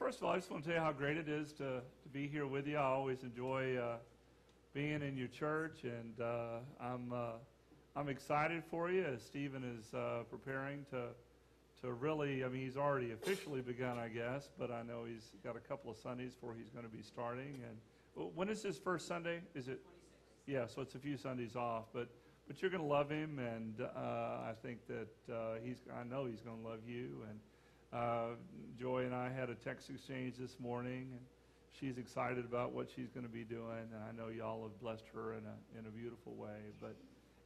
first of all, I just want to tell you how great it is to be here with you. I always enjoy being in your church, and I'm excited for you as Stephen is preparing to really, I mean, he's already officially begun, I guess, but I know he's got a couple of Sundays before he's going to be starting. And when is his first Sunday? Is it? 26th. Yeah, so it's a few Sundays off, but you're going to love him, and I think that I know he's going to love you. And Joy and I had a text exchange this morning, and she's excited about what she's going to be doing, and I know y'all have blessed her in a beautiful way. But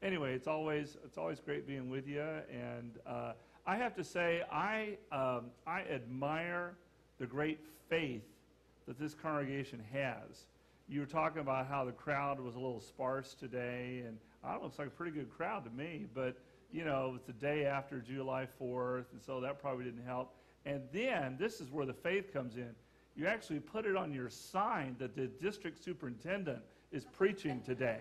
anyway, it's always great being with you, and I have to say I admire the great faith that this congregation has. You were talking about how the crowd was a little sparse today, and I don't know, it's like a pretty good crowd to me, but you know, it's the day after July 4th, and so that probably didn't help. And then, this is where the faith comes in. You actually put it on your sign that the district superintendent is preaching today.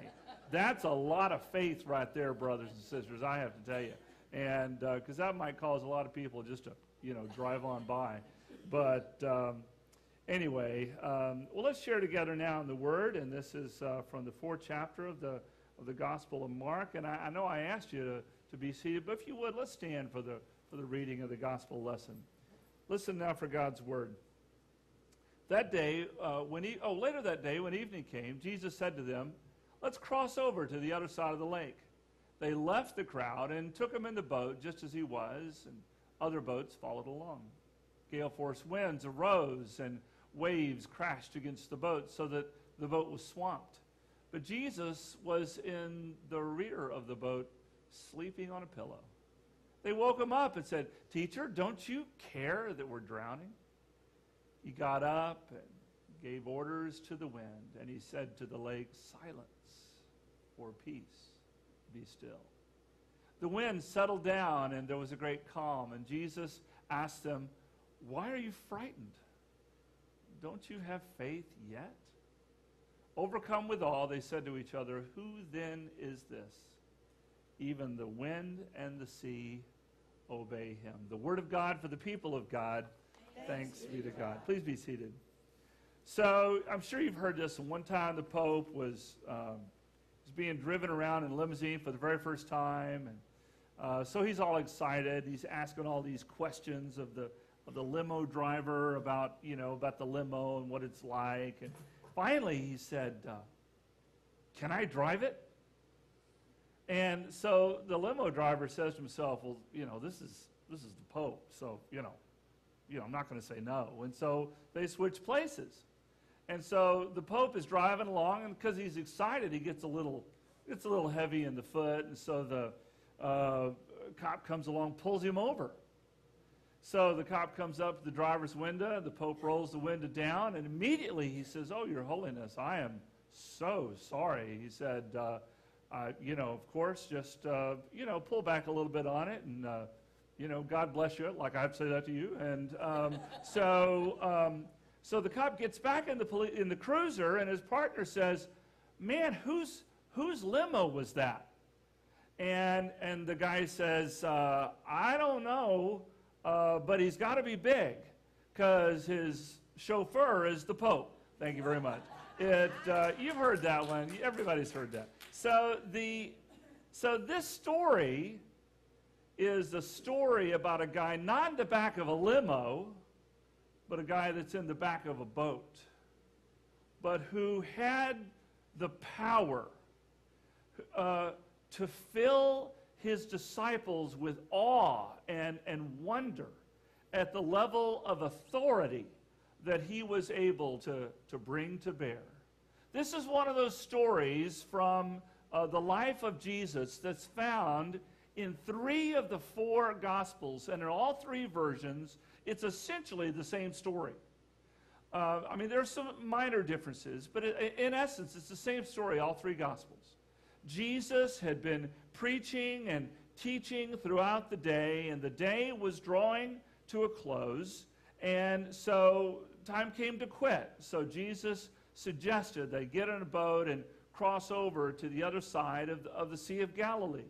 That's a lot of faith right there, brothers and sisters, I have to tell you. And because that might cause a lot of people just to, you know, drive on by. But anyway, well, let's share together now in the Word, and this is from the 4th chapter of the Gospel of Mark. And I know I asked you to be seated, but if you would, let's stand for the reading of the Gospel lesson. Listen now for God's Word. That day, later that day, when evening came, Jesus said to them, "Let's cross over to the other side of the lake." They left the crowd and took him in the boat just as he was, and other boats followed along. Gale-force winds arose, and waves crashed against the boat so that the boat was swamped. But Jesus was in the rear of the boat, sleeping on a pillow. They woke him up and said, "Teacher, don't you care that we're drowning?" He got up and gave orders to the wind, and he said to the lake, "Silence," or "Peace, be still." The wind settled down, and there was a great calm, and Jesus asked them, "Why are you frightened? Don't you have faith yet?" Overcome with awe, they said to each other, "Who then is this? Even the wind and the sea obey him." The word of God for the people of God. Thanks be to God. Please be seated. So I'm sure you've heard this. One time the Pope was being driven around in a limousine for the very first time, and so he's all excited. He's asking all these questions of the limo driver about the limo and what it's like. And finally he said, "Can I drive it?" And so the limo driver says to himself, "Well, this is the Pope, so I'm not going to say no." And so they switch places. And so the Pope is driving along, and because he's excited, he gets a little heavy in the foot, and so the cop comes along, pulls him over. So the cop comes up to the driver's window, the Pope rolls the window down, and immediately he says, "Oh, Your Holiness, I am so sorry." He said, of course, just, pull back a little bit on it, and, God bless you, like I have to say that to you. And so the cop gets back in the cruiser, and his partner says, "Man, whose limo was that?" And the guy says, "I don't know, but he's got to be big, because his chauffeur is the Pope." Thank you very much. You've heard that one. Everybody's heard that. So this story is a story about a guy not in the back of a limo, but a guy that's in the back of a boat, but who had the power to fill his disciples with awe and wonder at the level of authority that he was able to bring to bear. This is one of those stories from the life of Jesus that's found in 3 of the 4 Gospels, and in all 3 versions, it's essentially the same story. There's some minor differences, but in essence, it's the same story, all 3 Gospels. Jesus had been preaching and teaching throughout the day, and the day was drawing to a close, and so time came to quit. So Jesus suggested they get in a boat and cross over to the other side of the Sea of Galilee.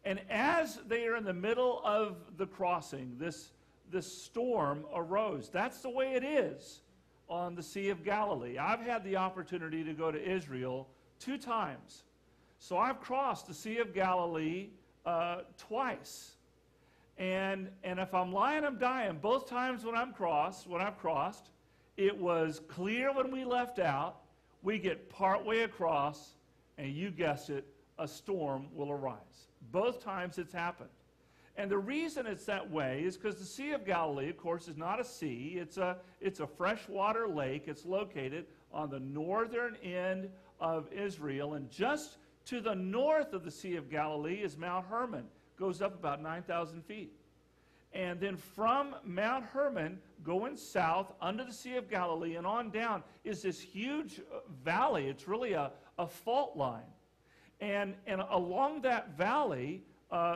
And as they are in the middle of the crossing, this the storm arose. That's the way it is on the Sea of Galilee. I've had the opportunity to go to Israel 2 times. So I've crossed the Sea of Galilee twice. And if I'm lying, I'm dying. Both times when I've crossed, it was clear when we left out. We get partway across, and you guessed it, a storm will arise. Both times it's happened. And the reason it's that way is because the Sea of Galilee, of course, is not a sea. It's a freshwater lake. It's located on the northern end of Israel. And just to the north of the Sea of Galilee is Mount Hermon. Goes up about 9,000 feet. And then from Mount Hermon, going south under the Sea of Galilee and on down is this huge valley. It's really a fault line. And along that valley,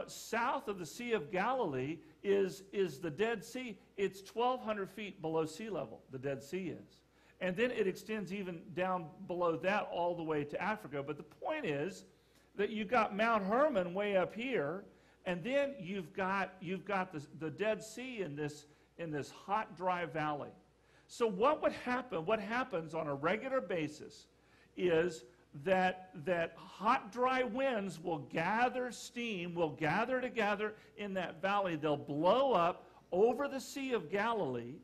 south of the Sea of Galilee is the Dead Sea. It's 1,200 feet below sea level, the Dead Sea is. And then it extends even down below that all the way to Africa. But the point is that you've got Mount Hermon way up here, and then you've got the Dead Sea in this hot, dry valley. So what happens on a regular basis is that hot, dry winds will gather steam, will gather together in that valley. They'll blow up over the Sea of Galilee,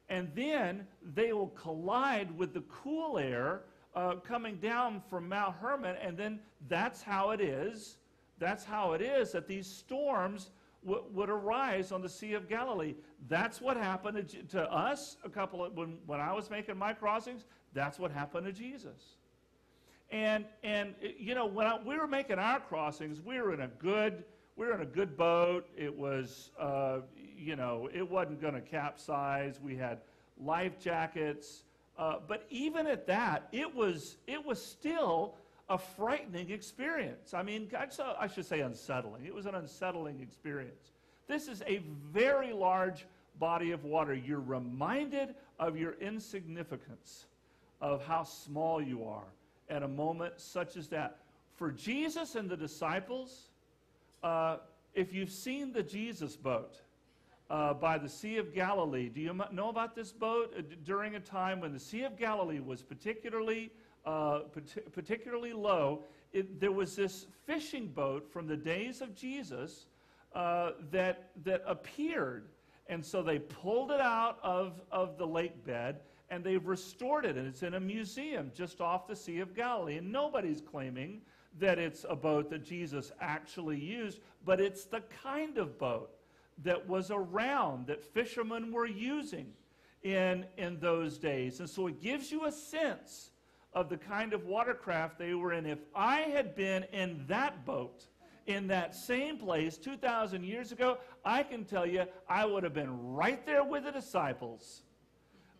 and then they will collide with the cool air coming down from Mount Hermon, and then that's how it is. That's how it is that these storms would arise on the Sea of Galilee. That's what happened to us when I was making my crossings. That's what happened to Jesus. And you know, when we were making our crossings, we were in a good boat. It was you know, it wasn't going to capsize. We had life jackets, but even at that, it was still a frightening experience. I mean, I should say unsettling. It was an unsettling experience. This is a very large body of water. You're reminded of your insignificance, of how small you are at a moment such as that. For Jesus and the disciples, if you've seen the Jesus boat by the Sea of Galilee, do you know about this boat? During a time when the Sea of Galilee was particularly low, there was this fishing boat from the days of Jesus that appeared. And so they pulled it out of the lake bed, and they've restored it, and it's in a museum just off the Sea of Galilee. And nobody's claiming that it's a boat that Jesus actually used, but it's the kind of boat that was around, that fishermen were using in those days. And so it gives you a sense of the kind of watercraft they were in. If I had been in that boat, in that same place 2,000 years ago, I can tell you I would have been right there with the disciples,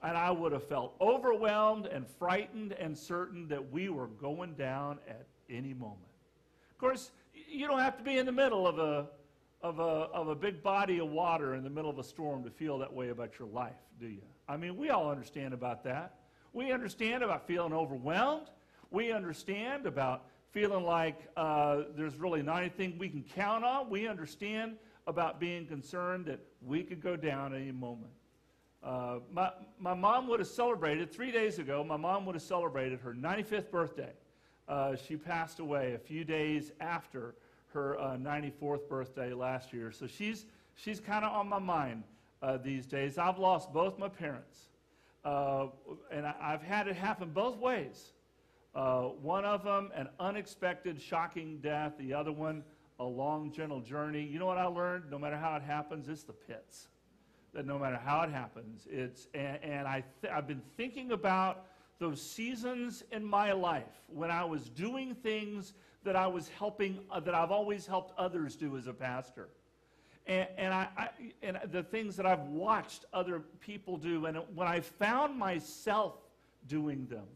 and I would have felt overwhelmed and frightened and certain that we were going down at any moment. Of course, you don't have to be in the middle of a big body of water in the middle of a storm to feel that way about your life, do you? I mean, we all understand about that. We understand about feeling overwhelmed. We understand about feeling like there's really not anything we can count on. We understand about being concerned that we could go down any moment. My mom would have celebrated, 3 days ago, my mom would have celebrated her 95th birthday. She passed away a few days after her 94th birthday last year. So she's kind of on my mind these days. I've lost both my parents. And I've had it happen both ways. One of them, an unexpected, shocking death. The other one, a long, gentle journey. You know what I learned? No matter how it happens, it's the pits. That no matter how it happens, I've been thinking about those seasons in my life when I was doing things that I was helping, that I've always helped others do as a pastor. And the things that I've watched other people do, and when I found myself doing them,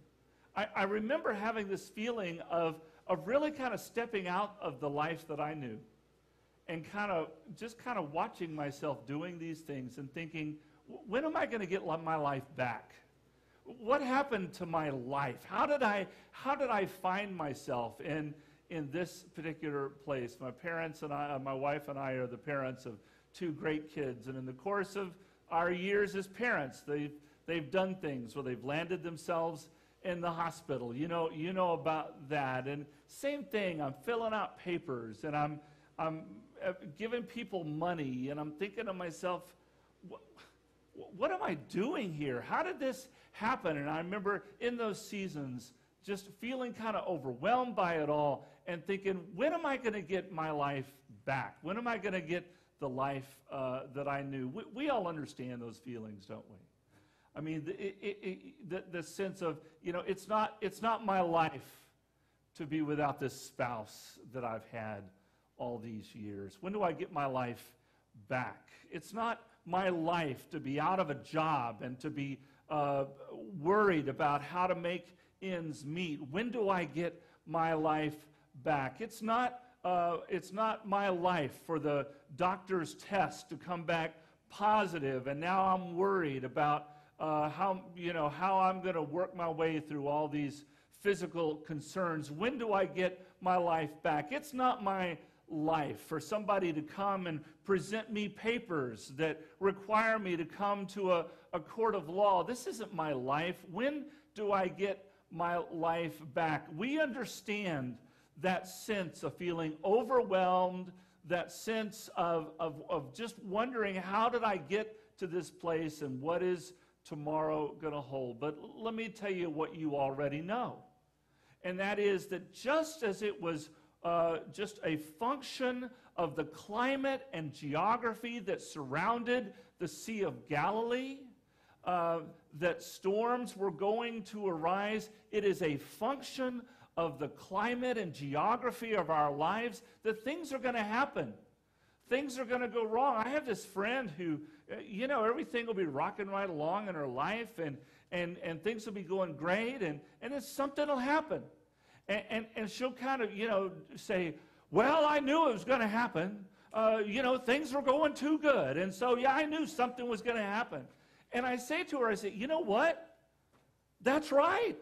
I remember having this feeling of really kind of stepping out of the life that I knew, and just watching myself doing these things and thinking, when am I going to get my life back? What happened to my life? How did I find myself in this particular place? My parents and I, my wife and I, are the parents of two great kids, and in the course of our years as parents, they've done things where they've landed themselves in the hospital. You know about that. And same thing, I'm filling out papers, and I'm giving people money, and I'm thinking to myself, what am I doing here? How did this happen? And I remember in those seasons just feeling kind of overwhelmed by it all and thinking, when am I going to get my life back? When am I going to get the life that I knew? We all understand those feelings, don't we? I mean, the sense of, it's not my life to be without this spouse that I've had all these years. When do I get my life back? It's not my life to be out of a job and to be worried about how to make ends meet. When do I get my life back? It's not my life for the doctor's test to come back positive, and now I'm worried about how I'm going to work my way through all these physical concerns. When do I get my life back? It's not my life for somebody to come and present me papers that require me to come to a court of law. This isn't my life. When do I get my life back? We understand that sense of feeling overwhelmed, that sense of just wondering, how did I get to this place, and what is tomorrow going to hold? But let me tell you what you already know, and that is that just as it was just a function of the climate and geography that surrounded the Sea of Galilee, that storms were going to arise, it is a function of the climate and geography of our lives that things are going to happen. Things are going to go wrong. I have this friend who, everything will be rocking right along in her life, and things will be going great, and then something will happen. And she'll kind of, say, well, I knew it was going to happen. Things were going too good. And so, I knew something was going to happen. And I say to her, you know what? That's right.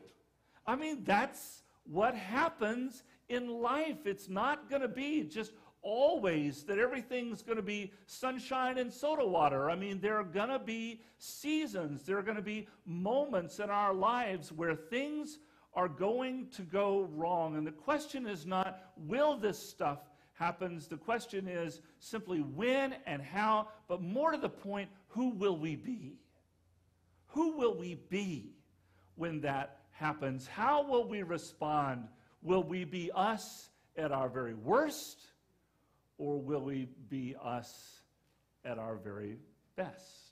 I mean, that's what happens in life. It's not going to be just always that everything's going to be sunshine and soda water. I mean, there are going to be seasons. There are going to be moments in our lives where things are going to go wrong. And the question is not, will this stuff happen? The question is simply when and how, but more to the point, who will we be? Who will we be when that happens? How will we respond? Will we be us at our very worst, or will we be us at our very best?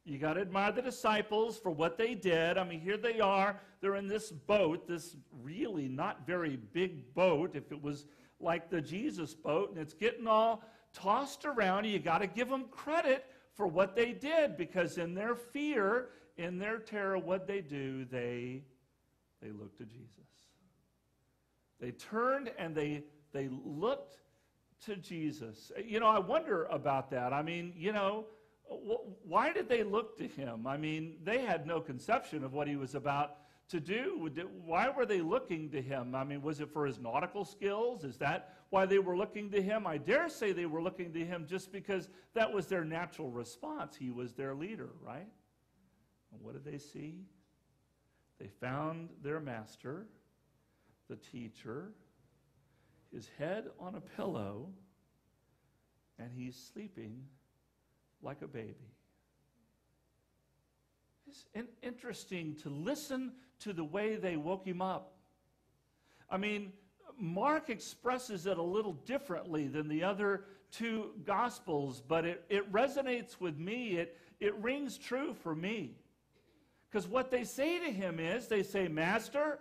You got to admire the disciples for what they did. I mean, here they are. They're in this boat, this really not very big boat. If it was like the Jesus boat, and it's getting all tossed around, you got to give them credit for what they did, because in their fear, in their terror, what they do, they looked to Jesus. They turned and they looked to Jesus. I wonder about that. I mean, why did they look to him? I mean, they had no conception of what he was about to do. Why were they looking to him? I mean, was it for his nautical skills? Is that why they were looking to him? I dare say they were looking to him just because that was their natural response. He was their leader, right? And what did they see? They found their master, the teacher, his head on a pillow, and he's sleeping like a baby. It's interesting to listen to the way they woke him up. I mean, Mark expresses it a little differently than the other two Gospels, but it resonates with me. It rings true for me. Because what they say to him is, they say, Master,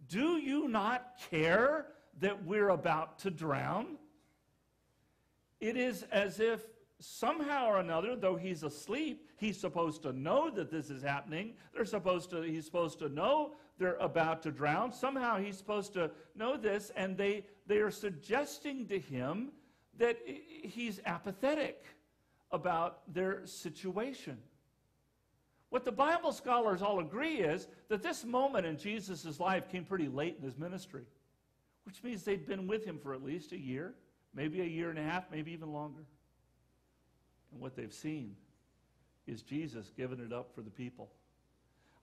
do you not care that we're about to drown? It is as if somehow or another, though he's asleep, he's supposed to know that this is happening. He's supposed to know they're about to drown. Somehow he's supposed to know this, and they are suggesting to him that he's apathetic about their situation. What the Bible scholars all agree is that this moment in Jesus' life came pretty late in his ministry, which means they'd been with him for at least a year, maybe a year and a half, maybe even longer. And what they've seen is Jesus giving it up for the people.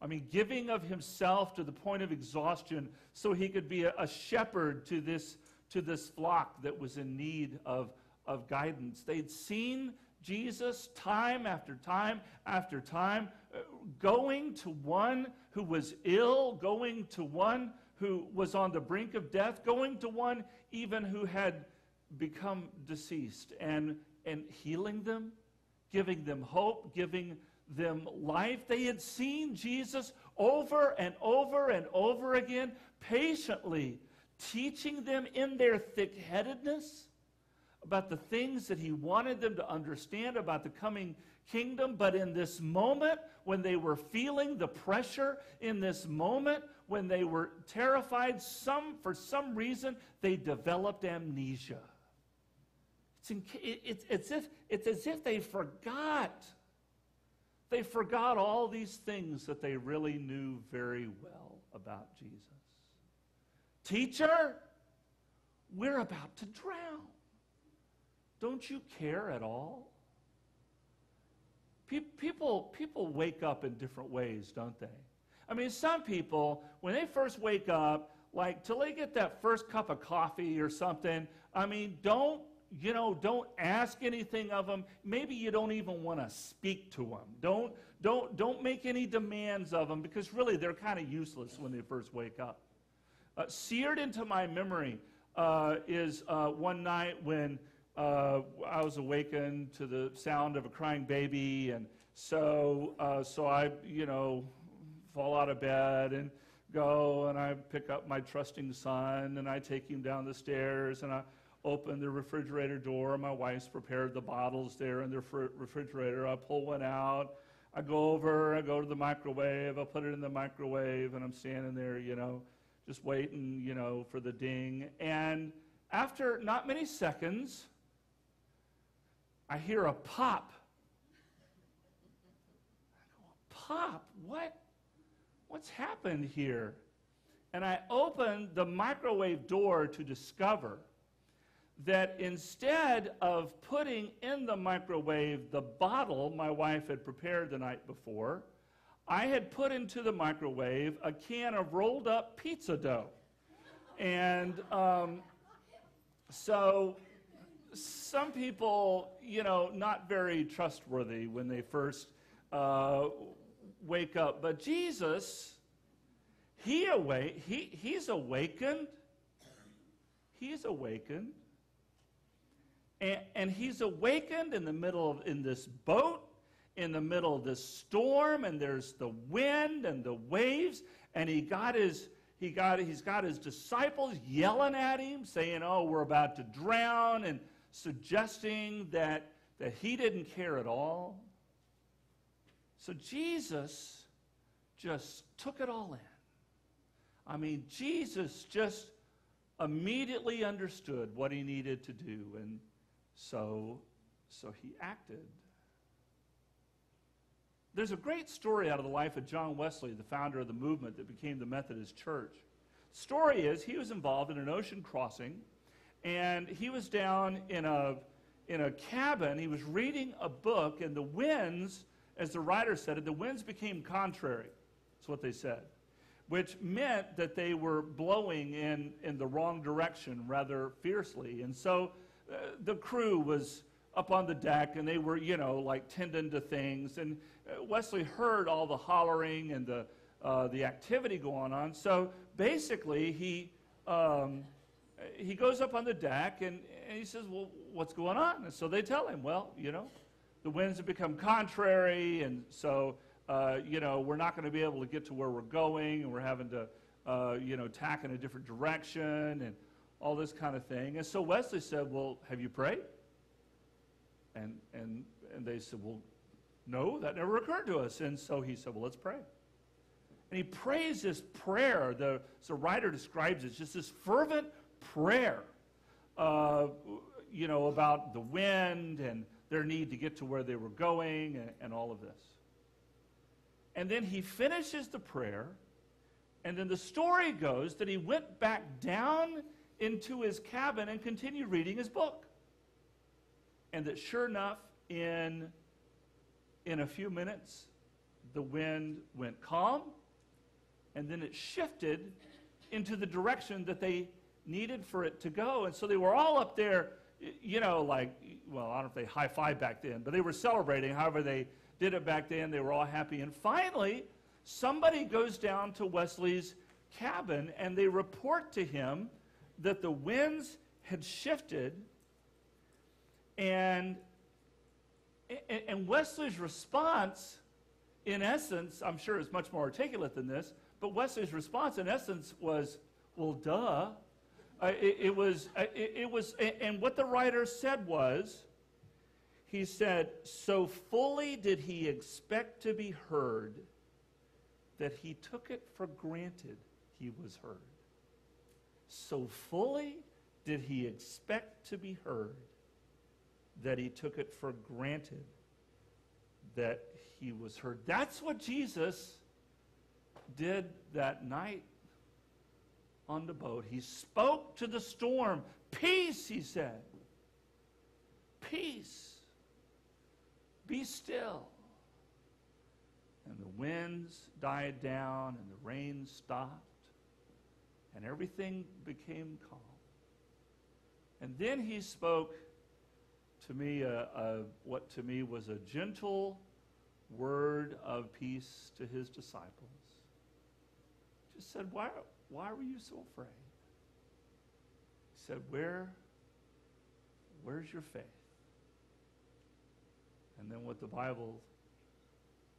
I mean, giving of himself to the point of exhaustion so he could be a shepherd to this flock that was in need of guidance. They'd seen Jesus time after time after time going to one who was ill, going to one who was on the brink of death, going to one even who had become deceased, and healing them, giving them hope, giving them life. They had seen Jesus over and over and over again, patiently teaching them in their thick-headedness about the things that he wanted them to understand about the coming kingdom. But in this moment, when they were feeling the pressure, in this moment, when they were terrified, for some reason, they developed amnesia. It's as if they forgot. They forgot all these things that they really knew very well about Jesus. Teacher, we're about to drown. Don't you care at all? People wake up in different ways, don't they? I mean, some people, when they first wake up, like till they get that first cup of coffee or something, I mean, don't ask anything of them. Maybe you don't even want to speak to them. Don't make any demands of them, because really they're kind of useless when they first wake up. Seared into my memory is one night when I was awakened to the sound of a crying baby, and so I fall out of bed and go, and I pick up my trusting son, and I take him down the stairs, and I open the refrigerator door. My wife's prepared the bottles there in the refrigerator. I pull one out. I go to the microwave. I put it in the microwave, and I'm standing there, just waiting, for the ding. And after not many seconds, I hear a pop. I go, pop? What's happened here? And I open the microwave door to discover that instead of putting in the microwave the bottle my wife had prepared the night before, I had put into the microwave a can of rolled up pizza dough. And so some people, not very trustworthy when they first wake up. But Jesus, he's awakened. He's awakened. And he's awakened in this boat, in the middle of this storm, and there's the wind and the waves, and he's got his disciples yelling at him, saying, "Oh, we're about to drown," and suggesting that he didn't care at all. So Jesus just took it all in. I mean, Jesus just immediately understood what he needed to do, and so he acted. There's a great story out of the life of John Wesley, the founder of the movement that became the Methodist Church. The story is he was involved in an ocean crossing, and he was down in a cabin. He was reading a book, and the winds, as the writer said it, the winds became contrary. That's what they said, which meant that they were blowing in the wrong direction rather fiercely. And so the crew was up on the deck, and they were, tending to things. And Wesley heard all the hollering and the activity going on. So basically, he goes up on the deck, and he says, "Well, what's going on?" And so they tell him, "Well, the winds have become contrary, and so, we're not going to be able to get to where we're going, and we're having to, tack in a different direction, and all this kind of thing." And so Wesley said, "Well, have you prayed?" And they said, "Well, no, that never occurred to us." And so he said, "Well, let's pray." And he prays this prayer. The writer describes it, just this fervent prayer, about the wind and their need to get to where they were going and all of this. And then he finishes the prayer, and then the story goes that he went back down into his cabin and continued reading his book. And that sure enough, in a few minutes, the wind went calm, and then it shifted into the direction that they needed for it to go. And so they were all up there, like, well, I don't know if they high-fived back then, but they were celebrating. However they did it back then, they were all happy. And finally, somebody goes down to Wesley's cabin, and they report to him that the winds had shifted, and Wesley's response, in essence, I'm sure is much more articulate than this, but Wesley's response, in essence, was, well, duh. And what the writer said was, he said, so fully did he expect to be heard that he took it for granted he was heard. So fully did he expect to be heard that he took it for granted that he was heard. That's what Jesus did that night on the boat. He spoke to the storm. Peace, he said. Peace. Be still. And the winds died down and the rain stopped and everything became calm. And then he spoke to me what to me was a gentle word of peace to his disciples. Just said, why were you so afraid? He said, where's your faith? And then what the Bible,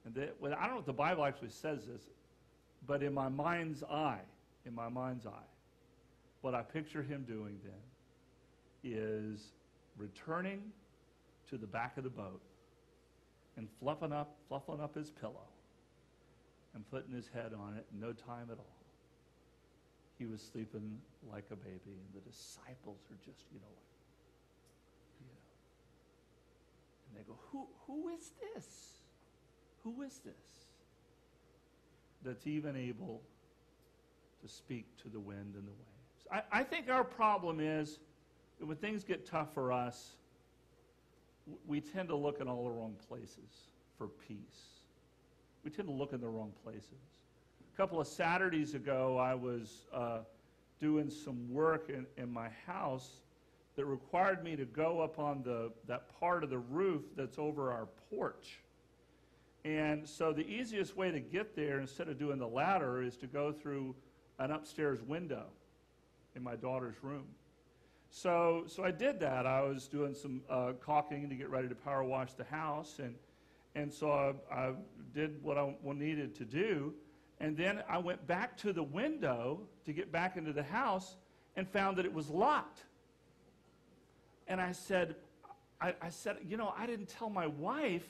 I don't know if the Bible actually says this, but in my mind's eye, what I picture him doing then is returning to the back of the boat and fluffing up his pillow and putting his head on it in no time at all. He was sleeping like a baby, and the disciples are just, and they go, who is this? Who is this that's even able to speak to the wind and the waves? I think our problem is that when things get tough for us, we tend to look in all the wrong places for peace. We tend to look in the wrong places. A couple of Saturdays ago, I was doing some work in my house that required me to go up on that part of the roof that's over our porch. And so the easiest way to get there, instead of doing the ladder, is to go through an upstairs window in my daughter's room. So I did that. I was doing some caulking to get ready to power wash the house, and so I did what I needed to do, and then I went back to the window to get back into the house and found that it was locked. And I said, I didn't tell my wife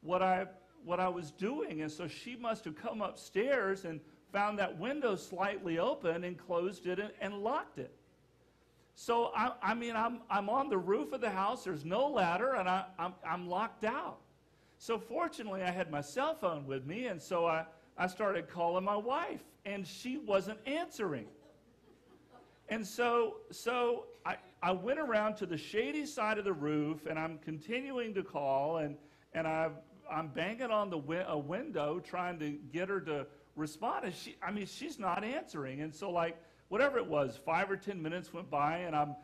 what I was doing, and so she must have come upstairs and found that window slightly open and closed it and locked it. So I'm on the roof of the house. There's no ladder, and I'm locked out. So fortunately, I had my cell phone with me, and so I started calling my wife, and she wasn't answering. And so I went around to the shady side of the roof, and I'm continuing to call, and I'm banging on a window trying to get her to respond, and she's not answering. And so, whatever it was, 5 or 10 minutes went by, and I'm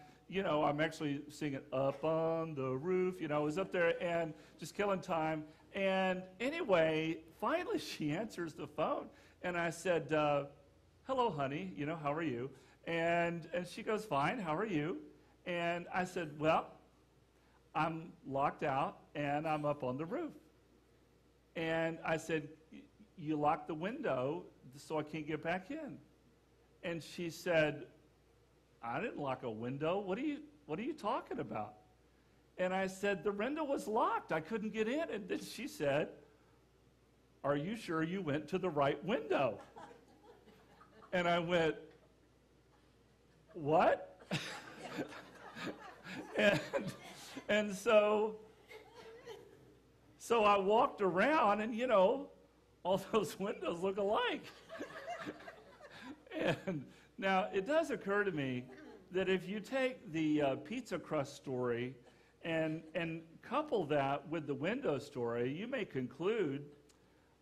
actually singing Up on the Roof. I was up there and just killing time. And anyway, finally she answers the phone, and I said, hello, honey, how are you? And she goes, fine, how are you? And I said, well, I'm locked out, and I'm up on the roof. And I said, you locked the window so I can't get back in. And she said, I didn't lock a window. What are you talking about? And I said, the window was locked. I couldn't get in. And then she said, are you sure you went to the right window? And I went, what? and so I walked around, and all those windows look alike. And now it does occur to me that if you take the pizza crust story And couple that with the window story, you may conclude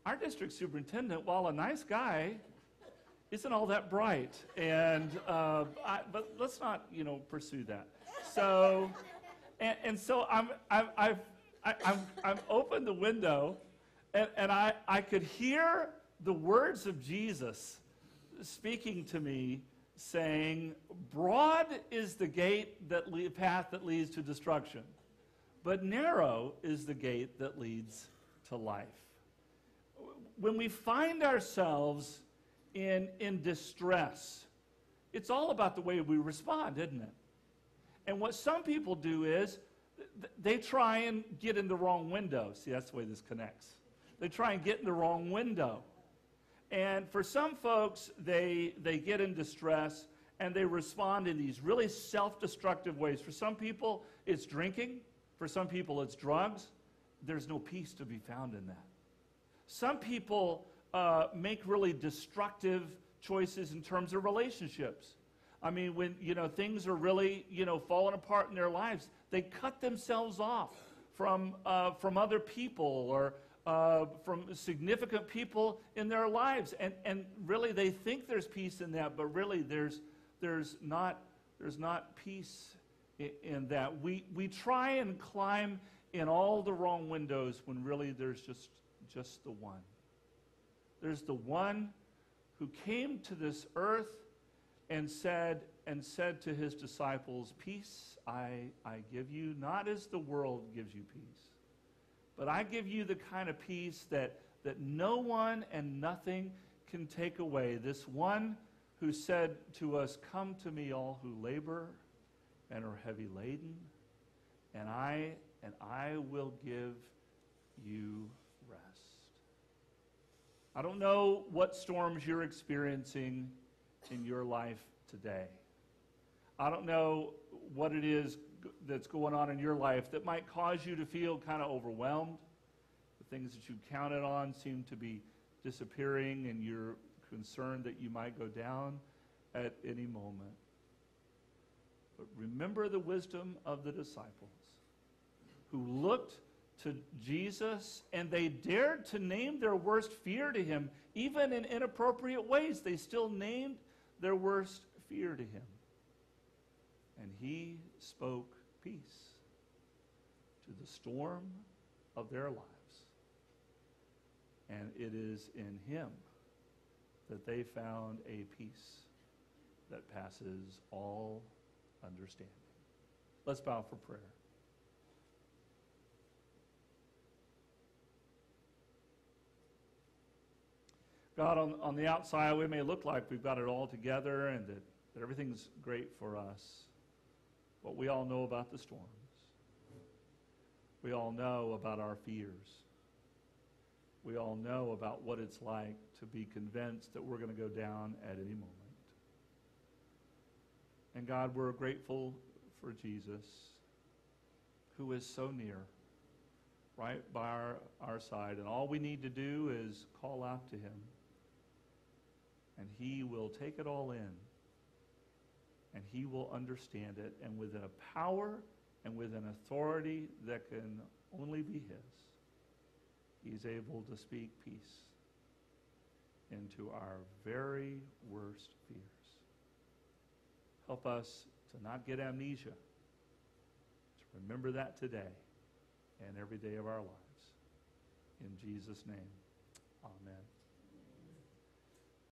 our district superintendent, while a nice guy, isn't all that bright. And but let's not, pursue that. So, and so I've opened the window, and I could hear the words of Jesus speaking to me, saying, "Broad is the path that leads to destruction, but narrow is the gate that leads to life." When we find ourselves in distress, it's all about the way we respond, isn't it? And what some people do is they try and get in the wrong window. See, that's the way this connects. They try and get in the wrong window. And for some folks, they get in distress and they respond in these really self-destructive ways. For some people, it's drinking. For some people, it's drugs. There's no peace to be found in that. Some people make really destructive choices in terms of relationships. I mean, when things are really falling apart in their lives, they cut themselves off from other people or from significant people in their lives, and really they think there's peace in that, but really there's not peace in that. We try and climb in all the wrong windows when really there's just the one. There's the one who came to this earth and said to his disciples, "Peace I give you, not as the world gives you peace, but I give you the kind of peace that no one and nothing can take away." This one who said to us, "Come to me, all who labor and are heavy laden, and I will give you rest." I don't know what storms you're experiencing in your life today. I don't know what it is that's going on in your life that might cause you to feel kind of overwhelmed. The things that you counted on seem to be disappearing, and you're concerned that you might go down at any moment. But remember the wisdom of the disciples who looked to Jesus, and they dared to name their worst fear to him. Even in inappropriate ways, they still named their worst fear to him. And he spoke peace to the storm of their lives. And it is in him that they found a peace that passes all understanding. Let's bow for prayer. God, on the outside, we may look like we've got it all together and that everything's great for us. But we all know about the storms. We all know about our fears. We all know about what it's like to be convinced that we're going to go down at any moment. And God, we're grateful for Jesus, who is so near, right by our side. And all we need to do is call out to him. And he will take it all in. And he will understand it. And with a power and with an authority that can only be his, he's able to speak peace into our very worst fears. Help us to not get amnesia, to remember that today and every day of our lives. In Jesus' name, amen.